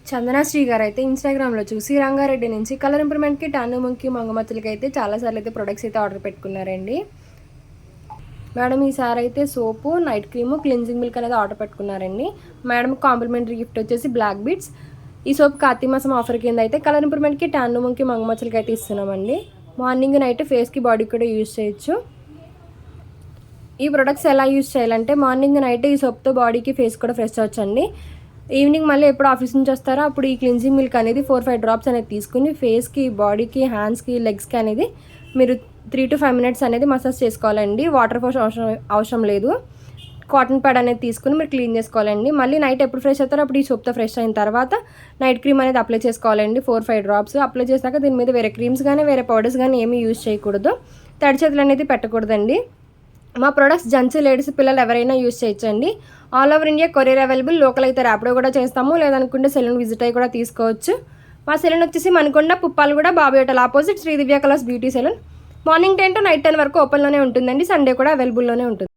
చందనాశ్రీ గారు అయితే ఇన్స్టాగ్రామ్లో చూసి రంగారెడ్డి నుంచి కలర్ ఇంప్రూవ్మెంట్కి టాన్ రిమూవ్కి మంగమచ్చలకి అయితే చాలాసార్లు అయితే ప్రొడక్ట్స్ అయితే ఆర్డర్ పెట్టుకున్నారండి. మేడం ఈసారి అయితే సోపు, నైట్ క్రీము, క్లిన్జింగ్ మిల్క్ అనేది ఆర్డర్ పెట్టుకున్నారండి. మేడం కాంప్లిమెంటరీ గిఫ్ట్ వచ్చేసి బ్లాక్ బీడ్స్. ఈ సోప్ కార్తీక మాసం ఆఫర్ కింద అయితే కలర్ ఇంప్రూవ్మెంట్కి టాన్ రిమూవ్కి మంగమచ్చలకి అయితే ఇస్తున్నామండి. మార్నింగ్ నైట్ ఫేస్కి బాడీకి కూడా యూజ్ చేయొచ్చు. ఈ ప్రొడక్ట్స్ ఎలా యూజ్ చేయాలంటే మార్నింగ్ నైట్ ఈ సోప్తో బాడీకి ఫేస్ కూడా ఫ్రెష్ అవ్వచ్చండి. ఈవినింగ్ మళ్ళీ ఎప్పుడు ఆఫీస్ నుంచి వస్తారో అప్పుడు ఈ క్లిన్జింగ్ మిల్క్ అనేది 4-5 డ్రాప్స్ అనేది తీసుకుని ఫేస్కి, బాడీకి, హ్యాండ్స్కి, లెగ్స్కి అనేది మీరు 3 to 5 minutes అనేది మసాజ్ చేసుకోవాలండి. వాటర్ వాష్ అవసరం లేదు. కాటన్ ప్యాడ్ అనేది తీసుకుని మీరు క్లీన్ చేసుకోవాలండి. మళ్ళీ నైట్ ఎప్పుడు ఫ్రెష్ అవుతారో అప్పుడు ఈ సోప్తో ఫ్రెష్ అయిన తర్వాత నైట్ క్రీమ్ అనేది అప్లై చేసుకోవాలండి. 4-5 డ్రాప్స్ అప్లై చేశాక దీని మీద వేరే క్రీమ్స్ కానీ వేరే పౌడర్స్ కానీ ఏమీ యూజ్ చేయకూడదు. తడి చేతులు అనేది పెట్టకూడదండి. మా ప్రొడక్ట్స్ జెంట్స్, లేడీస్, పిల్లలు ఎవరైనా యూజ్ చేయొచ్చండి. All over India courier available. Local అయితే ర్యాపిడో కూడా చేస్తాము, లేదనుకుంటే సెలూన్ విజిట్ అయ్యి కూడా తీసుకోవచ్చు. మా సెలూన్ వచ్చేసి Manikonda, Puppalaguda, Babu hotel opposite Shri Divya colours beauty salon. Morning 10 to night 10 వరకు ఓపెన్లోనే ఉంటుందండి. సండే కూడా అవైలబుల్లోనే ఉంటుంది.